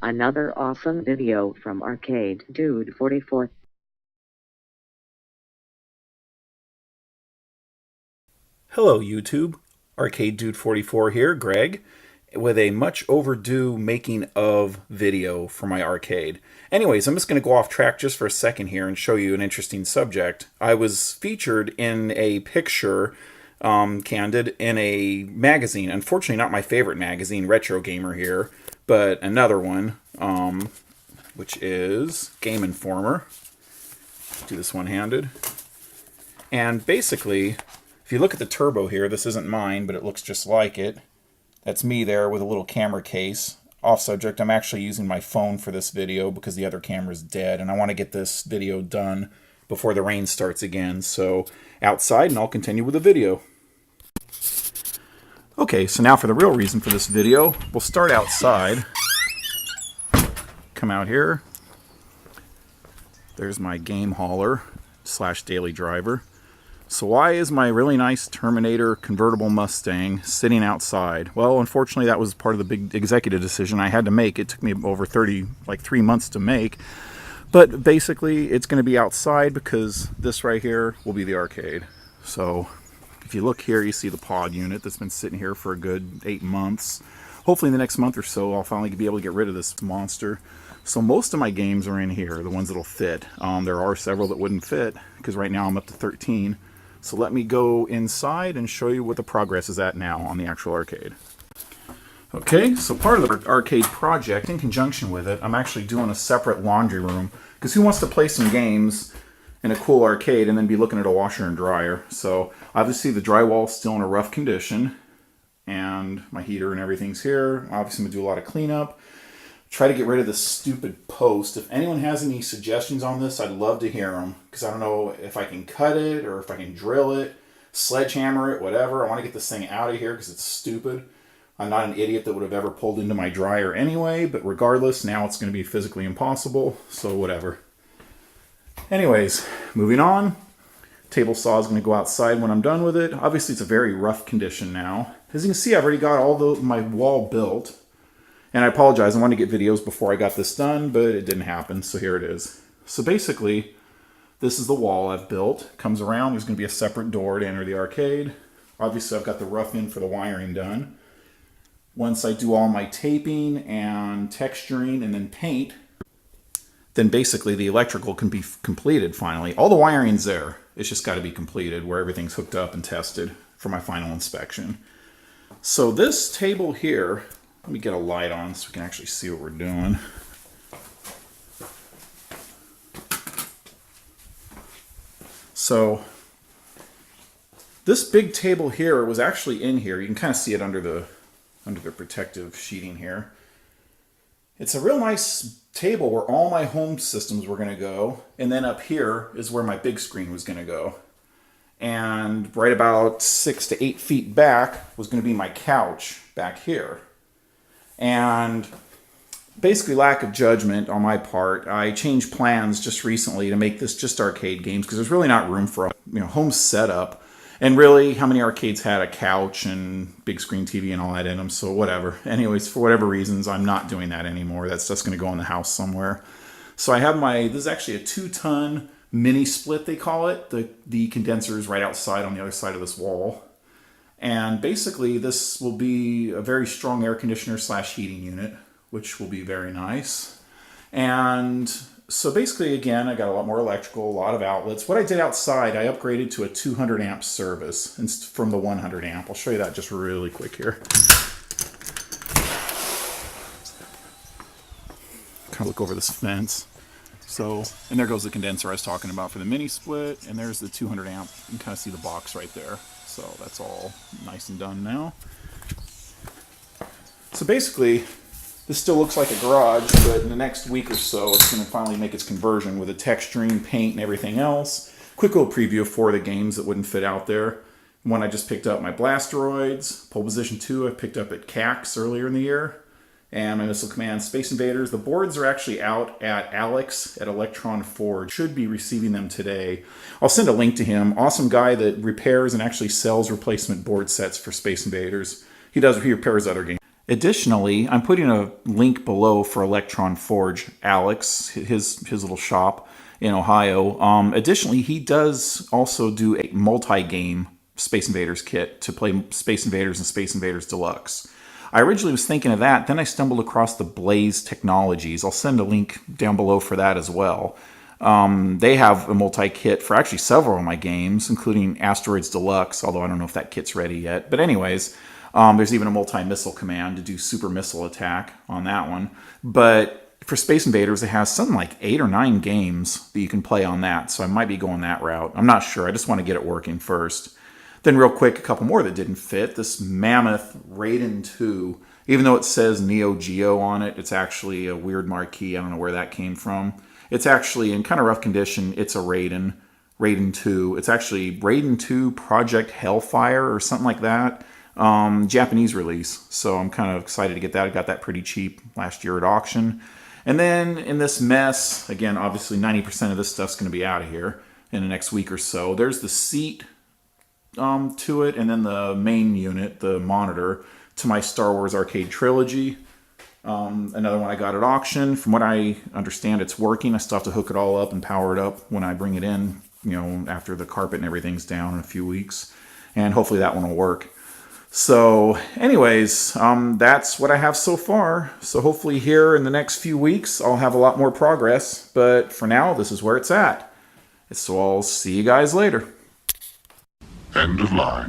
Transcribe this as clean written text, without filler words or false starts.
Another awesome video from Arcade Dude 44. Hello YouTube, Arcade Dude 44 here, Greg, with a much overdue making of video for my arcade. Anyways, I'm just going to go off track just for a second here and show you an interesting subject. I was featured in a picture, candid, in a magazine. Unfortunately, not my favorite magazine, Retro Gamer here, but another one, which is Game Informer. Do this one-handed. And basically, if you look at the turbo here, this isn't mine, but it looks just like it. That's me there with a little camera case. Off subject, I'm actually using my phone for this video because the other camera's dead, and I want to get this video done before the rain starts again. So outside, and I'll continue with the video. Okay, so now for the real reason for this video. We'll start outside. Come out here. There's my game hauler / daily driver. So why is my really nice Terminator convertible Mustang sitting outside? Well, unfortunately, that was part of the big executive decision I had to make. It took me over 3 months to make. But basically, it's going to be outside because this right here will be the arcade. So if you look here, you see the pod unit that's been sitting here for a good 8 months. Hopefully in the next month or so, I'll finally be able to get rid of this monster. So most of my games are in here, the ones that'll fit. There are several that wouldn't fit because right now I'm up to 13. So let me go inside and show you what the progress is at now on the actual arcade. Okay, so part of the arcade project, in conjunction with it, I'm actually doing a separate laundry room. Because who wants to play some games in a cool arcade and then be looking at a washer and dryer? So obviously the drywall's still in a rough condition. And my heater and everything's here. Obviously I'm going to do a lot of cleanup. Try to get rid of this stupid post. If anyone has any suggestions on this, I'd love to hear them. Because I don't know if I can cut it or if I can drill it, sledgehammer it, whatever. I want to get this thing out of here because it's stupid. I'm not an idiot that would have ever pulled into my dryer anyway. But regardless, now it's going to be physically impossible. So whatever. Anyways, moving on. Table saw is going to go outside when I'm done with it. Obviously, it's a very rough condition now. As you can see, I've already got all my wall built. And I apologize, I wanted to get videos before I got this done, but it didn't happen, so here it is. So basically, this is the wall I've built. Comes around, there's going to be a separate door to enter the arcade. Obviously, I've got the rough in for the wiring done. Once I do all my taping and texturing and then paint, then basically the electrical can be completed finally. All the wiring's there. It's just got to be completed where everything's hooked up and tested for my final inspection. So this table here, let me get a light on so we can actually see what we're doing. So this big table here was actually in here. You can kind of see it under the protective sheeting here. It's a real nice table where all my home systems were going to go, and then up here is where my big screen was going to go. And right about 6 to 8 feet back was going to be my couch back here. And basically lack of judgment on my part, I changed plans just recently to make this just arcade games because there's really not room for a home setup. And really, how many arcades had a couch and big screen TV and all that in them? So whatever. Anyways, for whatever reasons, I'm not doing that anymore. That's just going to go in the house somewhere. So I have this is actually a 2-ton mini split, they call it. The condenser is right outside on the other side of this wall. And basically, this will be a very strong air conditioner / heating unit, which will be very nice. And so basically, again, I got a lot more electrical, a lot of outlets. What I did outside, I upgraded to a 200 amp service from the 100 amp. I'll show you that just really quick here. Kind of look over this fence. So, and there goes the condenser I was talking about for the mini split, and there's the 200 amp. You can kind of see the box right there. So that's all nice and done now. So basically, this still looks like a garage, but in the next week or so, it's going to finally make its conversion with the texturing, paint, and everything else. Quick little preview of 4 of the games that wouldn't fit out there. One I just picked up, my Blasteroids. Pole Position 2 I picked up at CAX earlier in the year. And my Missile Command Space Invaders. The boards are actually out at Alex at Electron Forge. Should be receiving them today. I'll send a link to him. Awesome guy that repairs and actually sells replacement board sets for Space Invaders. He repairs other games. Additionally, I'm putting a link below for Electron Forge, Alex, his little shop in Ohio. Additionally, he does also do a multi-game Space Invaders kit to play Space Invaders and Space Invaders Deluxe. I originally was thinking of that, then I stumbled across the Blaze Technologies. I'll send a link down below for that as well. They have a multi-kit for actually several of my games, including Asteroids Deluxe, although I don't know if that kit's ready yet. But anyways, there's even a multi-missile command to do super missile attack on that one. But for Space Invaders, it has something like 8 or 9 games that you can play on that, so I might be going that route. I'm not sure. I just want to get it working first. Then real quick, a couple more that didn't fit. This Mammoth Raiden 2, even though it says Neo Geo on it, it's actually a weird marquee. I don't know where that came from. It's actually in kind of rough condition. It's a Raiden 2. It's actually Raiden 2 Project Hellfire or something like that. Japanese release. So I'm kind of excited to get that. I got that pretty cheap last year at auction. And then in this mess, again, obviously 90% of this stuff's going to be out of here in the next week or so. There's the seat to it, and then the main unit, the monitor, to my Star Wars Arcade Trilogy. Another one I got at auction. From what I understand, it's working. I still have to hook it all up and power it up when I bring it in, after the carpet and everything's down in a few weeks. And hopefully that one will work. So anyways, that's what I have so far. So hopefully here in the next few weeks, I'll have a lot more progress. But for now, this is where it's at. So I'll see you guys later. End of line.